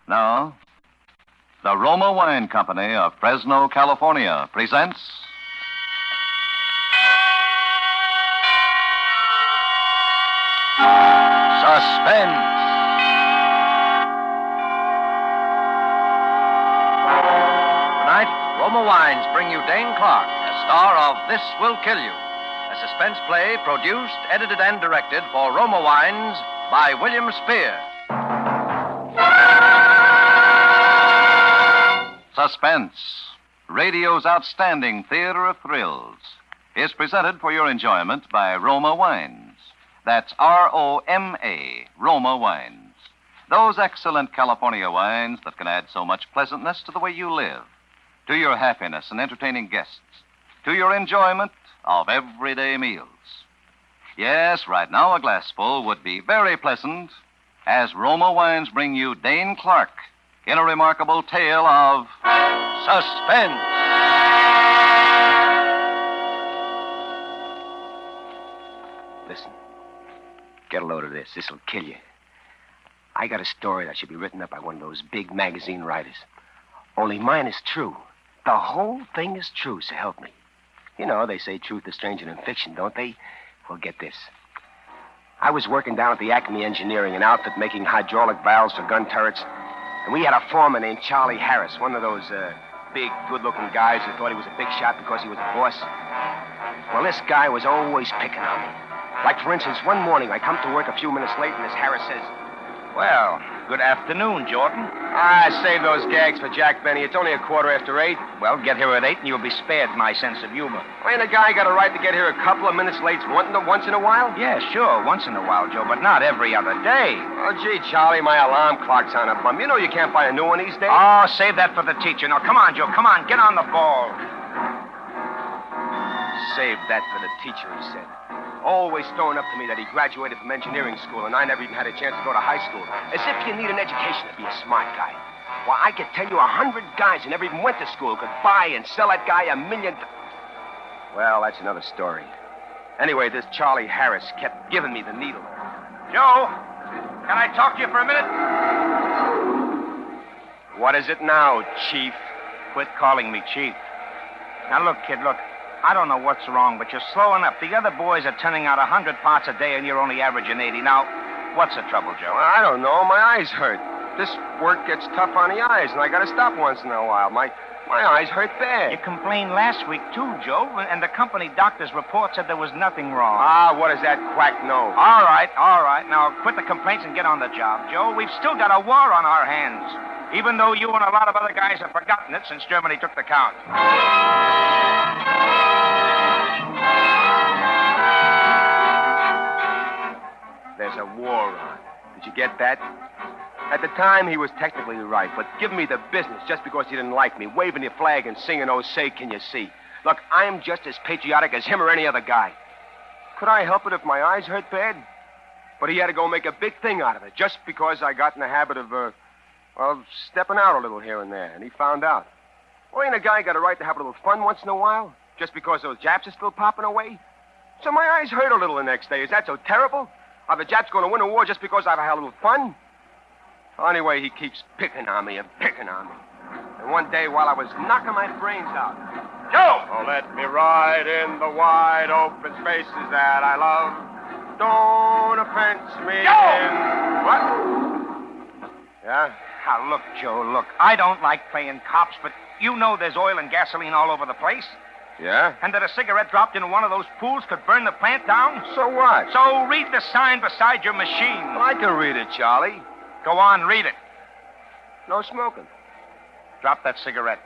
Now, the Roma Wine Company of Fresno, California presents Suspense. Tonight, Roma Wines bring you Dane Clark, a star of This Will Kill You, a suspense play produced, edited, and directed for Roma Wines by William Spear. Suspense, radio's outstanding theater of thrills, is presented for your enjoyment by Roma Wines. That's R-O-M-A, Roma Wines. Those excellent California wines that can add so much pleasantness to the way you live, to your happiness in entertaining guests, to your enjoyment of everyday meals. Yes, right now a glassful would be very pleasant as Roma Wines bring you Dane Clark in a remarkable tale of suspense. Listen, get a load of this. This'll kill you. I got a story that should be written up by one of those big magazine writers. Only mine is true. The whole thing is true, so help me. You know, they say truth is stranger than fiction, don't they? Well, get this. I was working down at the Acme Engineering, an outfit making hydraulic valves for gun turrets, and we had a foreman named Charlie Harris, one of those big, good-looking guys who thought he was a big shot because he was a boss. Well, this guy was always picking on me. Like, for instance, one morning I come to work a few minutes late, and this Harris says, Well, good afternoon, Jordan. Save those gags for Jack Benny. It's only 8:15. Well, get here at 8 and you'll be spared my sense of humor. Ain't a guy got a right to get here a couple of minutes late once in a while? Yeah, sure, once in a while, Joe, but not every other day. Oh, gee, Charlie, my alarm clock's on a bum. You know you can't buy a new one these days. Oh, save that for the teacher. Now, come on, Joe, come on, get on the ball. Save that for the teacher, he said. Always throwing up to me that he graduated from engineering school and I never even had a chance to go to high school. As if you need an education to be a smart guy. Well, I could tell you 100 guys who never even went to school could buy and sell that guy $1 million. Well, that's another story. Anyway, this Charlie Harris kept giving me the needle. Joe, can I talk to you for a minute? What is it now, Chief? Quit calling me Chief. Now, look, kid, look. I don't know what's wrong, but you're slowing up. The other boys are turning out 100 parts a day, and you're only averaging 80. Now, what's the trouble, Joe? Well, I don't know. My eyes hurt. This work gets tough on the eyes, and I got to stop once in a while. My eyes hurt bad. You complained last week, too, Joe, and the company doctor's report said there was nothing wrong. Ah, what does that quack know? All right. Now, quit the complaints and get on the job, Joe. We've still got a war on our hands, even though you and a lot of other guys have forgotten it since Germany took the count. There's a war on. Did you get that? At the time, he was technically right, but giving me the business just because he didn't like me, waving the flag and singing, "Oh, say, can you see?" Look, I'm just as patriotic as him or any other guy. Could I help it if my eyes hurt bad? But he had to go make a big thing out of it just because I got in the habit of, stepping out a little here and there, and he found out. Well, ain't a guy got a right to have a little fun once in a while just because those Japs are still popping away? So my eyes hurt a little the next day. Is that so terrible? Are the Japs going to win a war just because I've had a little fun? Well, anyway, he keeps picking on me and picking on me. And one day, while I was knocking my brains out, Joe! Oh, let me ride in the wide open spaces that I love. Don't offense me in... What? Yeah? Now, look, Joe, look. I don't like playing cops, but you know there's oil and gasoline all over the place. Yeah? And that a cigarette dropped into one of those pools could burn the plant down? So what? So read the sign beside your machine. Well, I can read it, Charlie. Go on, read it. No smoking. Drop that cigarette.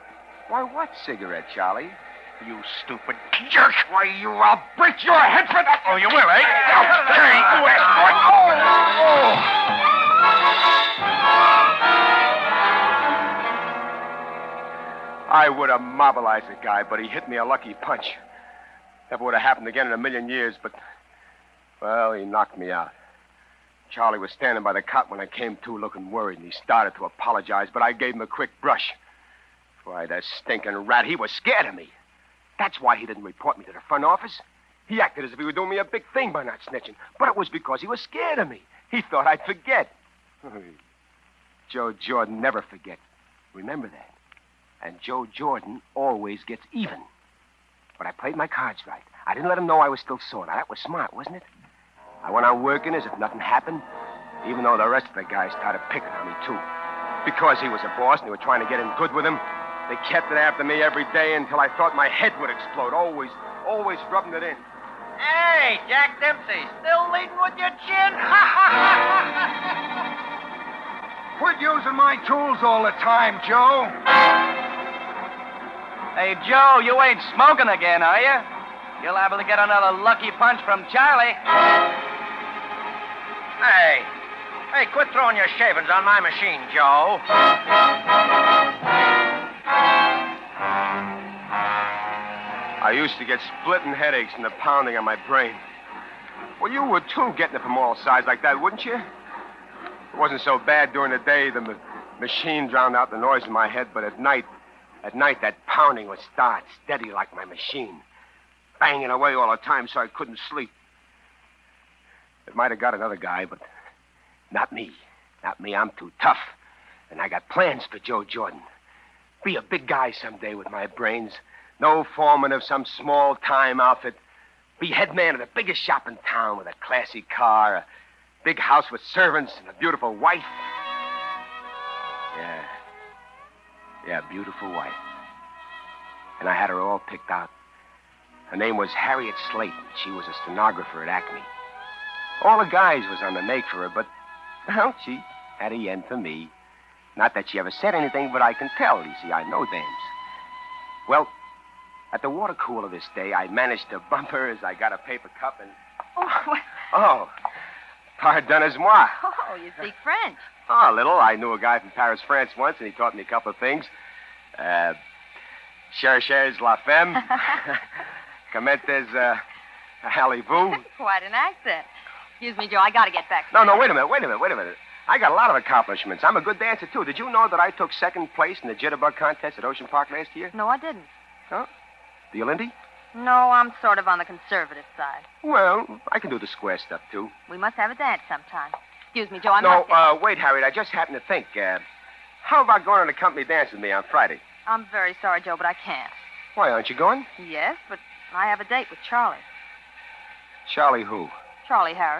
Why, what cigarette, Charlie? You stupid jerk. Why, I'll break your head for that. Oh, you will, eh? I would have mobilized the guy, but he hit me a lucky punch. Never would have happened again in a million years, but, well, he knocked me out. Charlie was standing by the cot when I came to, looking worried, and he started to apologize, but I gave him a quick brush. Why, that stinking rat, he was scared of me. That's why he didn't report me to the front office. He acted as if he were doing me a big thing by not snitching, but it was because he was scared of me. He thought I'd forget. Joe Jordan never forgets. Remember that. And Joe Jordan always gets even. But I played my cards right. I didn't let him know I was still sore. Now, that was smart, wasn't it? I went on working as if nothing happened, even though the rest of the guys started picking on me, too. Because he was a boss and they were trying to get in good with him, they kept it after me every day until I thought my head would explode, always rubbing it in. Hey, Jack Dempsey, still leading with your chin? Quit using my tools all the time, Joe. Hey, Joe, you ain't smoking again, are you? You're liable to get another lucky punch from Charlie. Hey, quit throwing your shavings on my machine, Joe. I used to get splitting headaches and the pounding on my brain. Well, you would, too, getting it from all sides like that, wouldn't you? It wasn't so bad during the day. The machine drowned out the noise in my head, but at night, that pounding would start, steady like my machine, banging away all the time so I couldn't sleep. It might have got another guy, but not me. Not me. I'm too tough. And I got plans for Joe Jordan. Be a big guy someday with my brains. No foreman of some small-time outfit. Be head man of the biggest shop in town with a classy car, a big house with servants, and a beautiful wife. Yeah, beautiful wife. And I had her all picked out. Her name was Harriet Slayton. She was a stenographer at Acme. All the guys was on the make for her, but, well, she had a yen for me. Not that she ever said anything, but I can tell. You see, I know dames. Well, at the water cooler this day, I managed to bump her as I got a paper cup and... Oh, pardonnez-moi. Oh, you speak French. Oh, a little. I knew a guy from Paris, France once, and he taught me a couple of things. Cherchez la femme. Comentes, allez-vous. Quite an accent. Excuse me, Joe, I gotta get back. No, wait a minute. I got a lot of accomplishments. I'm a good dancer, too. Did you know that I took second place in the jitterbug contest at Ocean Park last year? No, I didn't. Huh? The Lindy? No, I'm sort of on the conservative side. Well, I can do the square stuff, too. We must have a dance sometime. Excuse me, Joe, I No, must... wait, Harriet, I just happened to think, how about going on a company dance with me on Friday? I'm very sorry, Joe, but I can't. Why, aren't you going? Yes, but I have a date with Charlie. Charlie who? Charlie Harris.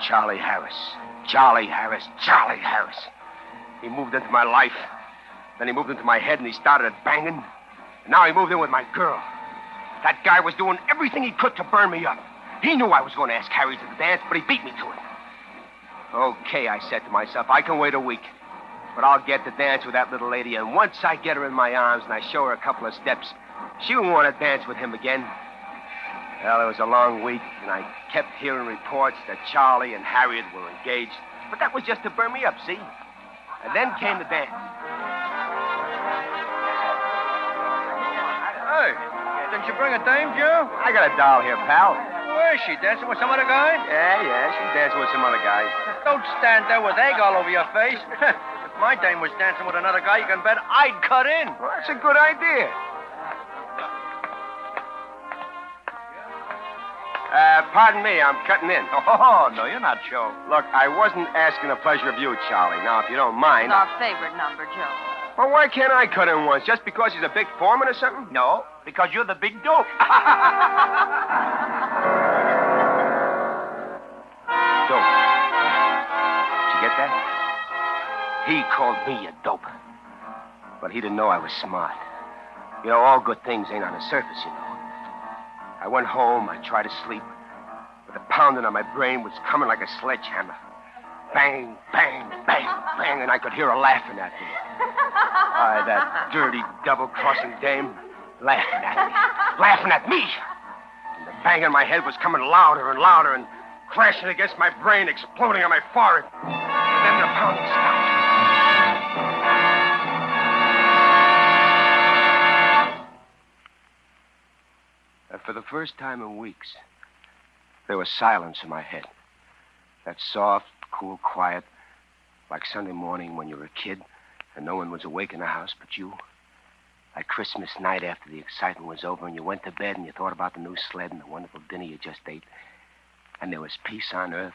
Charlie Harris. He moved into my life. Then he moved into my head and he started banging. And now he moved in with my girl. That guy was doing everything he could to burn me up. He knew I was going to ask Harry to the dance, but he beat me to it. Okay, I said to myself, I can wait a week. But I'll get to dance with that little lady, and once I get her in my arms and I show her a couple of steps, she won't want to dance with him again. Well, it was a long week, and I kept hearing reports that Charlie and Harriet were engaged. But that was just to burn me up, see? And then came the dance. Hey, didn't you bring a dame, Joe? I got a doll here, pal. Where is she? Dancing with some other guy? Yeah, she's dancing with some other guy. Don't stand there with egg all over your face. If my dame was dancing with another guy, you can bet I'd cut in. Well, that's a good idea. Pardon me, I'm cutting in. Oh, no, you're not, Joe. Look, I wasn't asking the pleasure of you, Charlie. Now, if you don't mind... It's our favorite number, Joe. Well, why can't I cut in once? Just because he's a big foreman or something? No, because you're the big dope. Dope. Did you get that? He called me a dope. But he didn't know I was smart. You know, all good things ain't on the surface, you know. I went home, I tried to sleep, but the pounding on my brain was coming like a sledgehammer. Bang, bang, bang, bang, and I could hear her laughing at me. That dirty, double-crossing dame, laughing at me. And the bang in my head was coming louder and louder and crashing against my brain, exploding on my forehead. And then the pounding stopped. And for the first time in weeks, there was silence in my head. That soft, cool quiet, like Sunday morning when you were a kid and no one was awake in the house but you. Like Christmas night after the excitement was over and you went to bed and you thought about the new sled and the wonderful dinner you just ate. and there was peace on earth.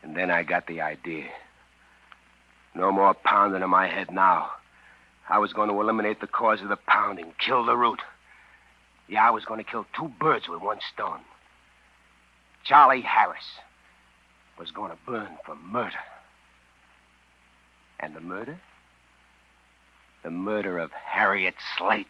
And then I got the idea. No more pounding in my head now. I was going to eliminate the cause of the pounding, kill the root. Yeah, I was going to kill two birds with one stone. Charlie Harris was going to burn for murder. And the murder? The murder of Harriet Slate.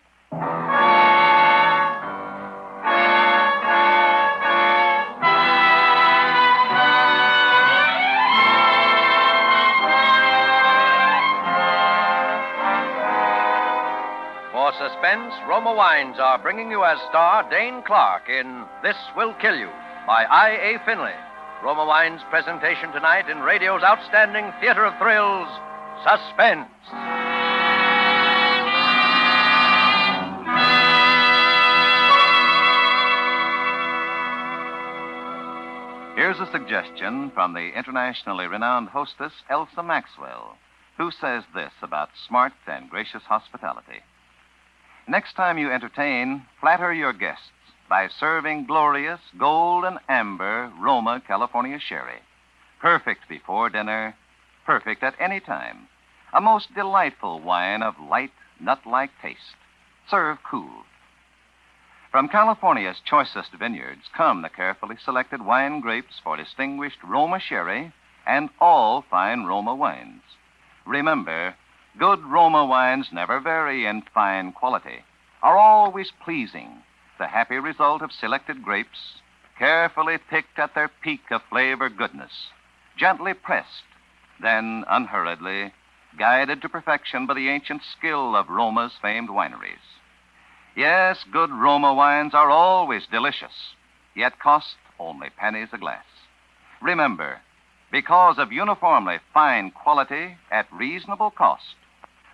For Suspense, Roma Wines are bringing you as star Dane Clark in This Will Kill You by I.A. Finley. Roma Wines' presentation tonight in radio's outstanding theater of thrills, Suspense. Here's a suggestion from the internationally renowned hostess, Elsa Maxwell, who says this about smart and gracious hospitality. Next time you entertain, flatter your guests by serving glorious gold and amber Roma California sherry. Perfect before dinner, perfect at any time. A most delightful wine of light, nut-like taste. Serve cool. From California's choicest vineyards come the carefully selected wine grapes for distinguished Roma sherry and all fine Roma wines. Remember, good Roma wines never vary in fine quality, are always pleasing, the happy result of selected grapes, carefully picked at their peak of flavor goodness, gently pressed, then unhurriedly, guided to perfection by the ancient skill of Roma's famed wineries. Yes, good Roma wines are always delicious, yet cost only pennies a glass. Remember, because of uniformly fine quality at reasonable cost,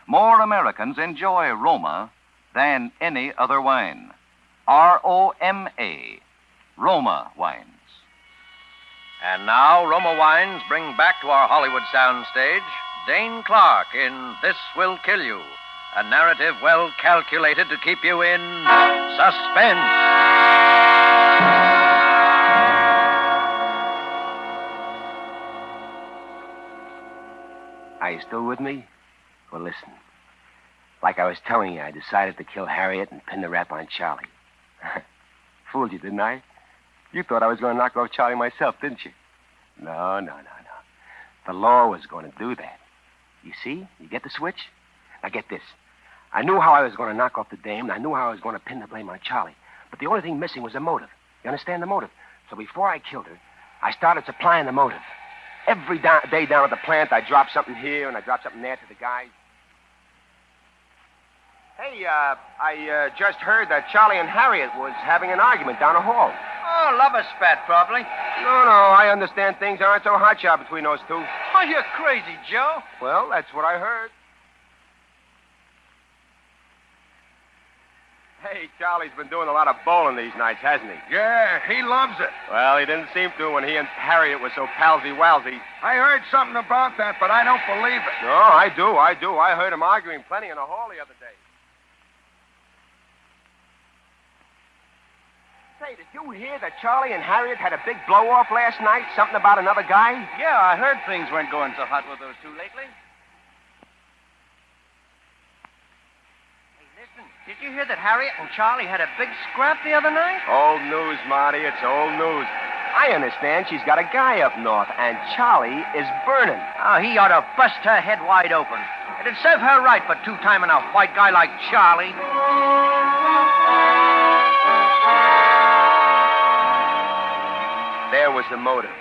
more Americans enjoy Roma than any other wine. R-O-M-A, Roma wines. And now, Roma Wines bring back to our Hollywood soundstage Dane Clark in This Will Kill You, a narrative well calculated to keep you in suspense. Are you still with me? Well, listen. Like I was telling you, I decided to kill Harriet and pin the rap on Charlie. Fooled you, didn't I? You thought I was going to knock off Charlie myself, didn't you? No. The law was going to do that. You see? You get the switch? Now get this. I knew how I was going to knock off the dame, and I knew how I was going to pin the blame on Charlie. But the only thing missing was a motive. You understand the motive? So before I killed her, I started supplying the motive. Every day down at the plant, I dropped something here and I dropped something there to the guys. Hey, I just heard that Charlie and Harriet was having an argument down the hall. Oh, love a spat, probably. No, I understand things aren't so hotshot between those two. Oh, you're crazy, Joe. Well, that's what I heard. Hey, Charlie's been doing a lot of bowling these nights, hasn't he? Yeah, he loves it. Well, he didn't seem to when he and Harriet were so palsy-walsy. I heard something about that, but I don't believe it. No, I do. I heard him arguing plenty in the hall the other day. Say, did you hear that Charlie and Harriet had a big blow-off last night? Something about another guy? Yeah, I heard things weren't going so hot with those two lately. Hey, listen, did you hear that Harriet and Charlie had a big scrap the other night? Old news, Marty. It's old news. I understand she's got a guy up north, and Charlie is burning. Oh, he ought to bust her head wide open. It'd serve her right for two-timing a white guy like Charlie. There was the motive.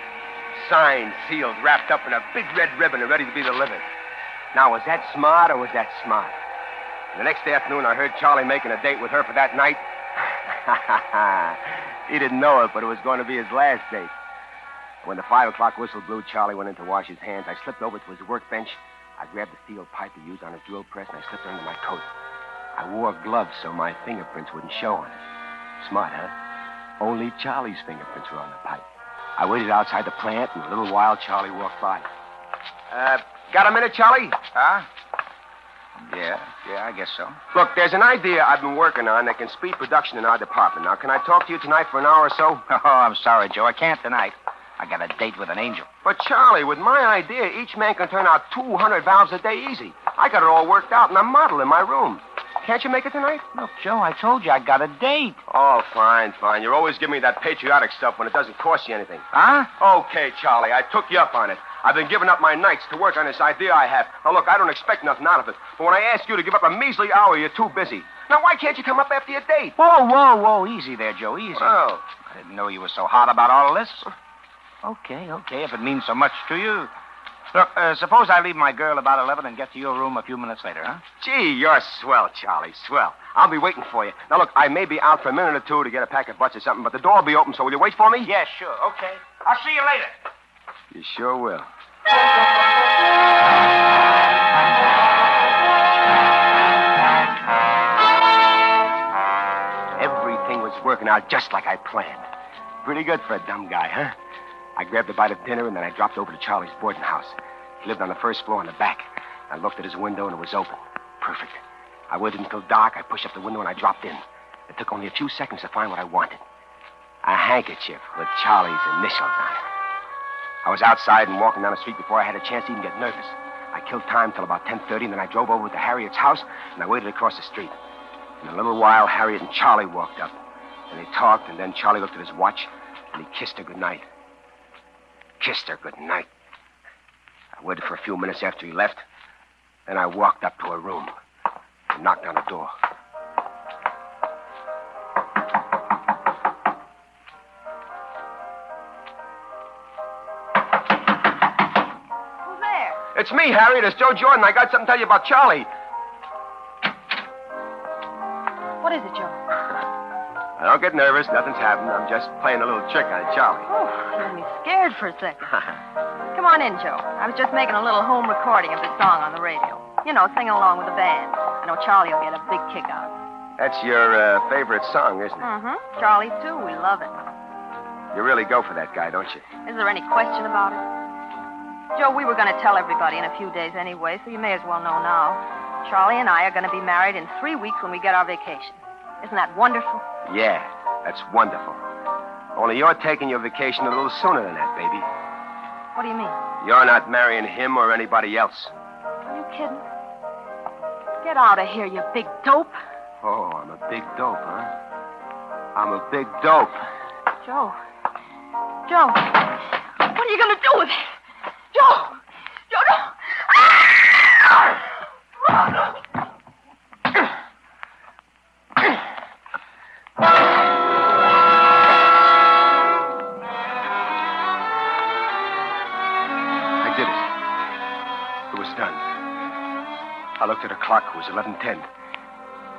Signed, sealed, wrapped up in a big red ribbon and ready to be delivered. Now, was that smart or was that smart? The next afternoon, I heard Charlie making a date with her for that night. He didn't know it, but it was going to be his last date. When the 5 o'clock whistle blew, Charlie went in to wash his hands. I slipped over to his workbench. I grabbed the steel pipe he used on his drill press, and I slipped it under my coat. I wore gloves so my fingerprints wouldn't show on it. Smart, huh? Only Charlie's fingerprints were on the pipe. I waited outside the plant, and in a little while, Charlie walked by. Got a minute, Charlie? Huh? Yeah, I guess so. Look, there's an idea I've been working on that can speed production in our department. Now, can I talk to you tonight for an hour or so? Oh, I'm sorry, Joe. I can't tonight. I got a date with an angel. But, Charlie, with my idea, each man can turn out 200 valves a day easy. I got it all worked out in a model in my room. Can't you make it tonight? Look, Joe, I told you I got a date. Oh, fine. You're always giving me that patriotic stuff when it doesn't cost you anything. Huh? Okay, Charlie, I took you up on it. I've been giving up my nights to work on this idea I have. Now, look, I don't expect nothing out of it. But when I ask you to give up a measly hour, you're too busy. Now, why can't you come up after your date? Whoa. Easy there, Joe, easy. Oh. I didn't know you were so hot about all of this. Okay, if it means so much to you. Look, suppose I leave my girl about 11 and get to your room a few minutes later, huh? Gee, you're swell, Charlie, swell. I'll be waiting for you. Now, look, I may be out for a minute or two to get a pack of butts or something, but the door will be open, so will you wait for me? Yeah, sure. Okay. I'll see you later. You sure will. Everything was working out just like I planned. Pretty good for a dumb guy, huh? I grabbed a bite of dinner, and then I dropped over to Charlie's boarding house. He lived on the first floor in the back. I looked at his window, and it was open. Perfect. I waited until dark. I pushed up the window, and I dropped in. It took only a few seconds to find what I wanted. A handkerchief with Charlie's initials on it. I was outside and walking down the street before I had a chance to even get nervous. I killed time till about 10:30, and then I drove over to Harriet's house, and I waited across the street. In a little while, Harriet and Charlie walked up. And they talked, and then Charlie looked at his watch, and he kissed her goodnight. Kissed her goodnight. I waited for a few minutes after he left. Then I walked up to her room and knocked on the door. Who's there? It's me, Harriet. It's Joe Jordan. I got something to tell you about Charlie. What is it, Joe? Now, don't get nervous. Nothing's happened. I'm just playing a little trick on Charlie. Oh, you had me scared for a second. Come on in, Joe. I was just making a little home recording of this song on the radio. You know, singing along with the band. I know Charlie will get a big kick out of it. That's your favorite song, isn't it? Mm-hmm. Charlie, too. We love it. You really go for that guy, don't you? Is there any question about it? Joe, we were going to tell everybody in a few days anyway, so you may as well know now. Charlie and I are going to be married in 3 weeks when we get our vacation. Isn't that wonderful? Yeah, that's wonderful. Only you're taking your vacation a little sooner than that, baby. What do you mean? You're not marrying him or anybody else. Are you kidding? Get out of here, you big dope. Oh, I'm a big dope, huh? I'm a big dope. Joe. What are you going to do with it? Joe, no. I did it. It was done. I looked at the clock. It was 11:10.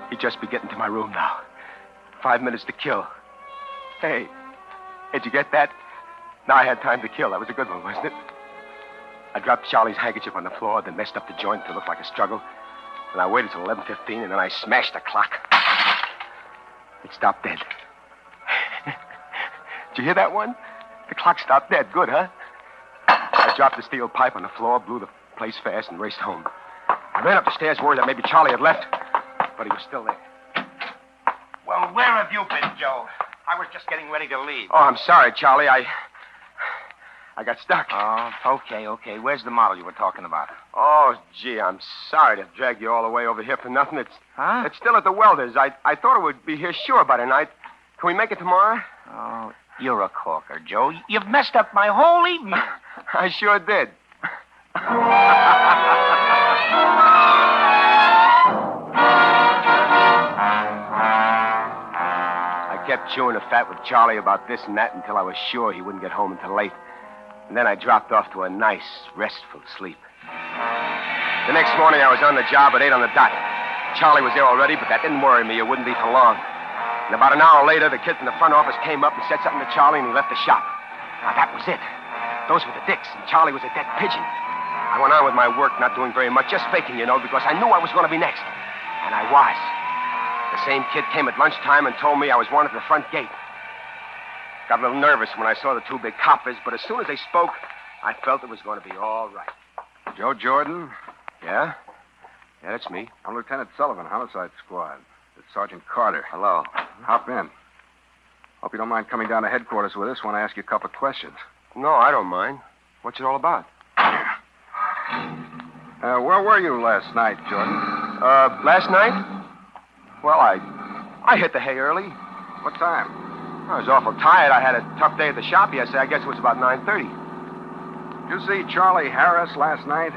He'd just be getting to my room now. 5 minutes to kill. Hey, did you get that? Now I had time to kill. That was a good one, wasn't it? I dropped Charlie's handkerchief on the floor, then messed up the joint to look like a struggle. And I waited till 11:15, and then I smashed the clock. It stopped dead. Did you hear that one? The clock stopped dead. Good, huh? I dropped the steel pipe on the floor, blew the place fast, and raced home. I ran up the stairs worried that maybe Charlie had left, but he was still there. Well, where have you been, Joe? I was just getting ready to leave. Oh, I'm sorry, Charlie. I got stuck. Oh, okay. Where's the model you were talking about? Oh, gee, I'm sorry to drag you all the way over here for nothing. Huh? It's still at the welder's. I thought it would be here sure by tonight. Can we make it tomorrow? Oh, you're a corker, Joe. You've messed up my whole evening. I sure did. I kept chewing the fat with Charlie about this and that until I was sure he wouldn't get home until late. And then I dropped off to a nice, restful sleep. The next morning, I was on the job at 8 on the dot. Charlie was there already, but that didn't worry me. It wouldn't be for long. And about an hour later, the kid from the front office came up and said something to Charlie, and he left the shop. Now, that was it. Those were the dicks, and Charlie was a dead pigeon. I went on with my work, not doing very much, just faking, because I knew I was going to be next. And I was. The same kid came at lunchtime and told me I was wanted at the front gate. Got a little nervous when I saw the two big coppers, but as soon as they spoke, I felt it was going to be all right. Joe Jordan? Yeah? Yeah, that's me. I'm Lieutenant Sullivan, Homicide Squad. It's Sergeant Carter. Hello. Hop in. Hope you don't mind coming down to headquarters with us when I ask you a couple of questions. No, I don't mind. What's it all about? Where were you last night, Jordan? Last night? Well, I hit the hay early. What time? I was awful tired. I had a tough day at the shop yesterday. I guess it was about 9:30. Did you see Charlie Harris last night?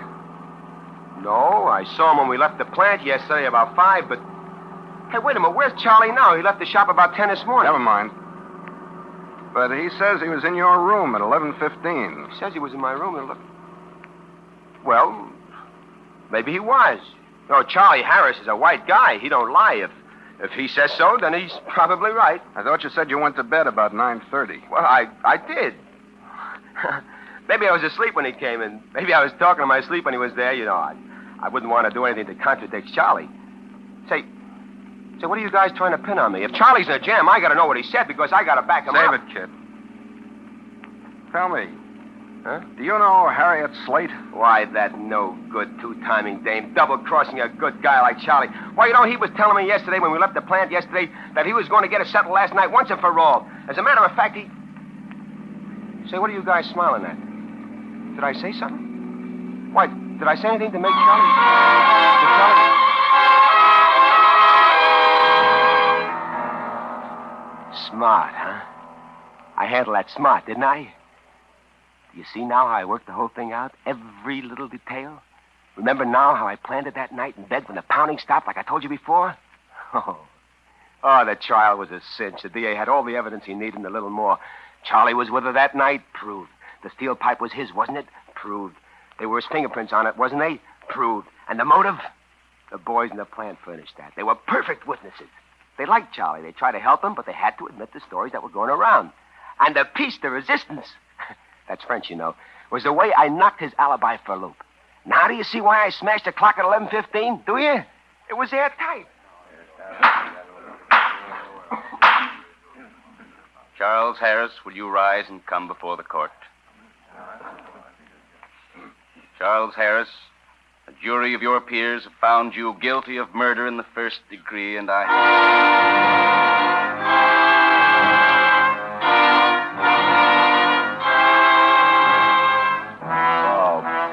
No, I saw him when we left the plant yesterday about 5, but... Hey, wait a minute. Where's Charlie now? He left the shop about 10 this morning. Never mind. But he says he was in your room at 11:15. He says he was in my room and look. Well, maybe he was. No, Charlie Harris is a white guy. He don't lie. If he says so, then he's probably right. I thought you said you went to bed about 9:30. Well, I did. Maybe I was asleep when he came, and maybe I was talking in my sleep when he was there. You know, I wouldn't want to do anything that contradicts Charlie. Say, what are you guys trying to pin on me? If Charlie's in a jam, I got to know what he said because I got to back him up. Save it, kid. Tell me, Huh? do you know Harriet Slate? Why, that no-good two-timing dame double-crossing a good guy like Charlie. Why, you know, he was telling me yesterday when we left the plant yesterday that he was going to get us settled last night once and for all. As a matter of fact, he... Say, what are you guys smiling at? Did I say something? Why, did I say anything to make Charlie... Did Charlie... Smart, huh? I handled that smart, didn't I? Do you see now how I worked the whole thing out? Every little detail? Remember now how I planned it that night in bed when the pounding stopped like I told you before? Oh, the trial was a cinch. The DA had all the evidence he needed and a little more. Charlie was with her that night? Proved. The steel pipe was his, wasn't it? Proved. They were his fingerprints on it, wasn't they? Proved. And the motive? The boys in the plant furnished that. They were perfect witnesses. They liked Charlie. They tried to help him, but they had to admit the stories that were going around. And the piece de resistance, that's French, you know, was the way I knocked his alibi for a loop. Now do you see why I smashed the clock at 11:15? Do you? It was airtight. Charles Harris, will you rise and come before the court? Charles Harris, a jury of your peers have found you guilty of murder in the first degree, and Oh,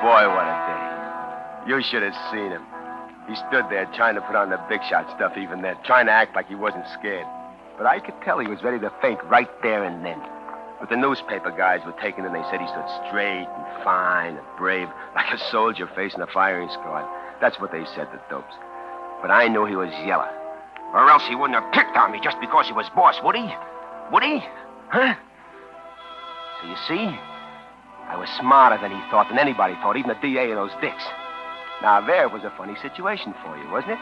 boy, what a day. You should have seen him. He stood there trying to put on the big shot stuff even then, trying to act like he wasn't scared. But I could tell he was ready to faint right there and then. But the newspaper guys were taken and they said he stood straight and fine and brave, like a soldier facing a firing squad. That's what they said, the dopes. But I knew he was yellow. Or else he wouldn't have picked on me just because he was boss, would he? Would he? Huh? So you see, I was smarter than he thought, than anybody thought, even the DA and those dicks. Now, there was a funny situation for you, wasn't it?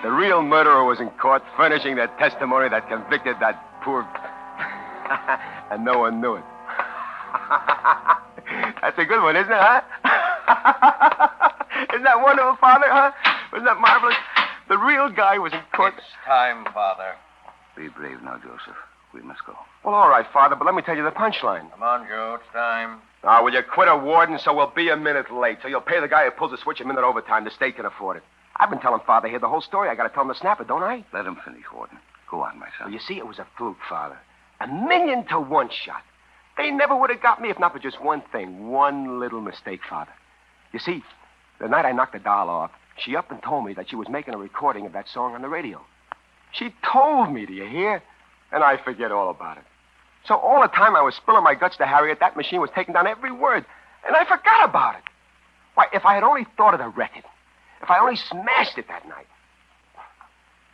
The real murderer was in court furnishing the testimony that convicted that poor... and no one knew it. That's a good one, isn't it, huh? Isn't that wonderful, Father, huh? Wasn't that marvelous? The real guy was in court... It's time, Father. Be brave now, Joseph. We must go. Well, all right, Father, but let me tell you the punchline. Come on, Joe. It's time. Now, will you quit a warden so we'll be a minute late? So you'll pay the guy who pulls the switch a minute overtime. The state can afford it. I've been telling Father here the whole story. I got to tell him to snap it, don't I? Let him finish, Warden. Go on, my son. Well, you see, it was a fluke, Father. 1,000,000 to 1 shot. They never would have got me if not for just one thing. One little mistake, Father. You see, the night I knocked the doll off, she up and told me that she was making a recording of that song on the radio. She told me, do you hear? And I forget all about it. So all the time I was spilling my guts to Harriet, that machine was taking down every word. And I forgot about it. Why, if I had only thought of the record, if I only smashed it that night.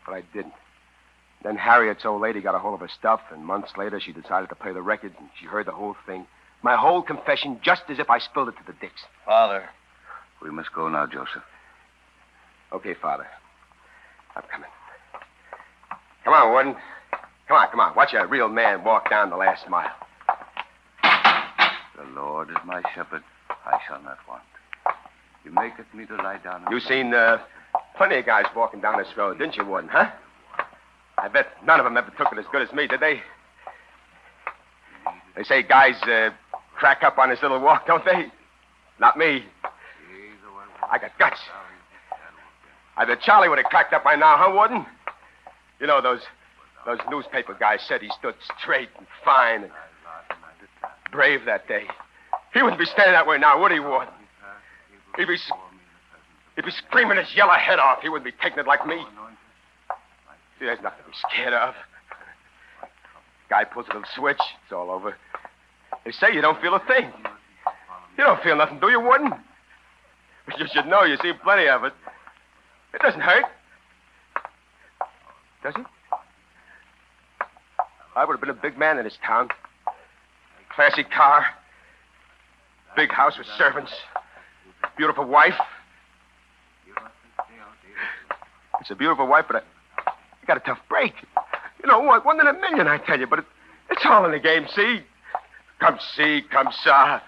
But I didn't. Then Harriet's old lady got a hold of her stuff, and months later she decided to play the record, and she heard the whole thing. My whole confession, just as if I spilled it to the dicks. Father. We must go now, Joseph. Okay, Father. I'm coming. Come on, Warden. Come on. Watch a real man walk down the last mile. The Lord is my shepherd. I shall not want. You maketh me to lie down. You seen plenty of guys walking down this road, didn't you, Warden, huh? I bet none of them ever took it as good as me, did they? They say guys crack up on this little walk, don't they? Not me. I got guts. I bet Charlie would have cracked up by now, huh, Warden? You know, those newspaper guys said he stood straight and fine and brave that day. He wouldn't be standing that way now, would he, Warden? He'd be screaming his yellow head off. He wouldn't be taking it like me. See, there's nothing to be scared of. Guy pulls a little switch, it's all over. They say you don't feel a thing. You don't feel nothing, do you, Warden? But you should know, you see plenty of it. It doesn't hurt. Does it? I would have been a big man in this town. Classy car. Big house with servants. Beautiful wife. It's a beautiful wife, but I got a tough break. You know what? 1 in a million, I tell you, but it's all in the game, see? Come see, come saw.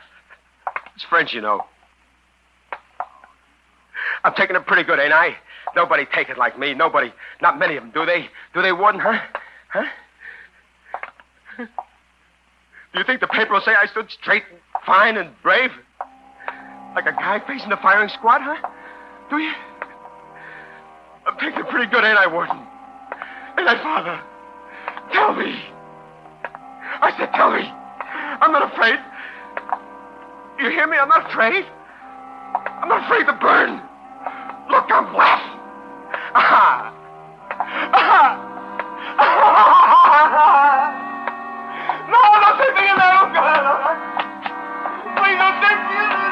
It's French, you know. I'm taking it pretty good, ain't I? Nobody take it like me. Nobody. Not many of them, do they? Do they, Warden, huh? Huh? Do you think the paper will say I stood straight, fine, and brave? Like a guy facing the firing squad, huh? Do you? I'm taking it pretty good, ain't I, Warden? Ain't I, Father? Tell me. I said, tell me. I'm not afraid. You hear me? I'm not afraid. I'm not afraid to burn. Look, I'm black. Aha! Aha! No, don't take me in there, oh God. Please don't take me in there.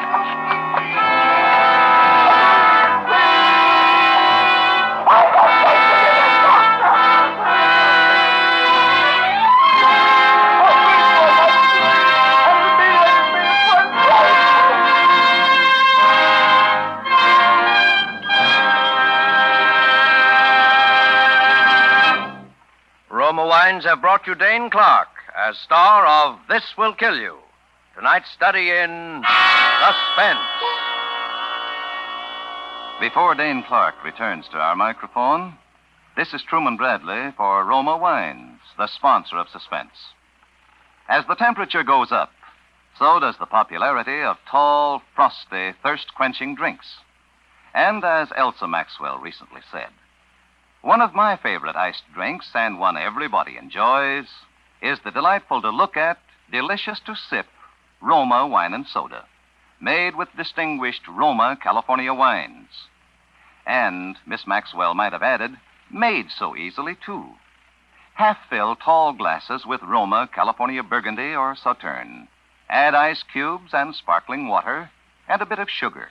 Roma Wines have brought you Dane Clark as star of This Will Kill You. Tonight's study in Suspense. Before Dane Clark returns to our microphone, this is Truman Bradley for Roma Wines, the sponsor of Suspense. As the temperature goes up, so does the popularity of tall, frosty, thirst-quenching drinks. And as Elsa Maxwell recently said, one of my favorite iced drinks, and one everybody enjoys, is the delightful to look at, delicious to sip Roma Wine and Soda, made with distinguished Roma California wines. And, Miss Maxwell might have added, made so easily, too. Half-fill tall glasses with Roma California Burgundy or Sauterne. Add ice cubes and sparkling water and a bit of sugar.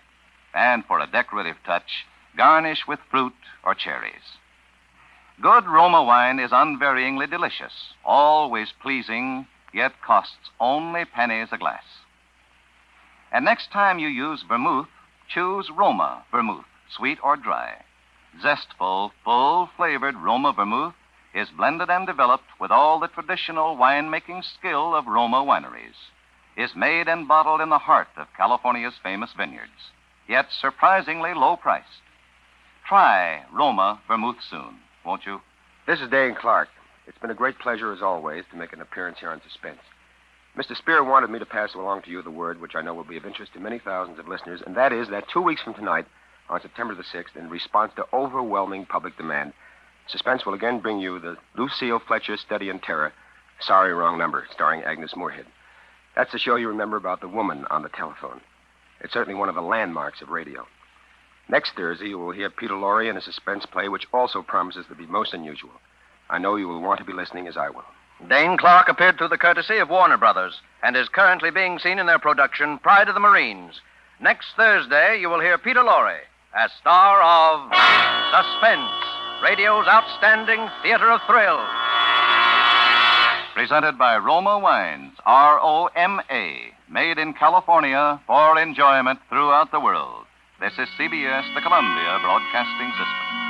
And for a decorative touch, garnish with fruit or cherries. Good Roma wine is unvaryingly delicious, always pleasing, yet costs only pennies a glass. And next time you use vermouth, choose Roma vermouth, sweet or dry. Zestful, full-flavored Roma vermouth is blended and developed with all the traditional winemaking skill of Roma wineries, is made and bottled in the heart of California's famous vineyards, yet surprisingly low-priced. Try Roma vermouth soon, won't you? This is Dane Clark. It's been a great pleasure, as always, to make an appearance here on Suspense. Mr. Spear wanted me to pass along to you the word, which I know will be of interest to many thousands of listeners, and that is that 2 weeks from tonight, on September the 6th, in response to overwhelming public demand, Suspense will again bring you the Lucille Fletcher Study in Terror, Sorry, Wrong Number, starring Agnes Moorehead. That's the show you remember about the woman on the telephone. It's certainly one of the landmarks of radio. Next Thursday, you will hear Peter Lorre in a suspense play which also promises to be most unusual. I know you will want to be listening as I will. Dane Clark appeared through the courtesy of Warner Brothers and is currently being seen in their production, Pride of the Marines. Next Thursday, you will hear Peter Lorre as star of Suspense, radio's outstanding theater of thrills. Presented by Roma Wines, R-O-M-A, made in California for enjoyment throughout the world. This is CBS, the Columbia Broadcasting System.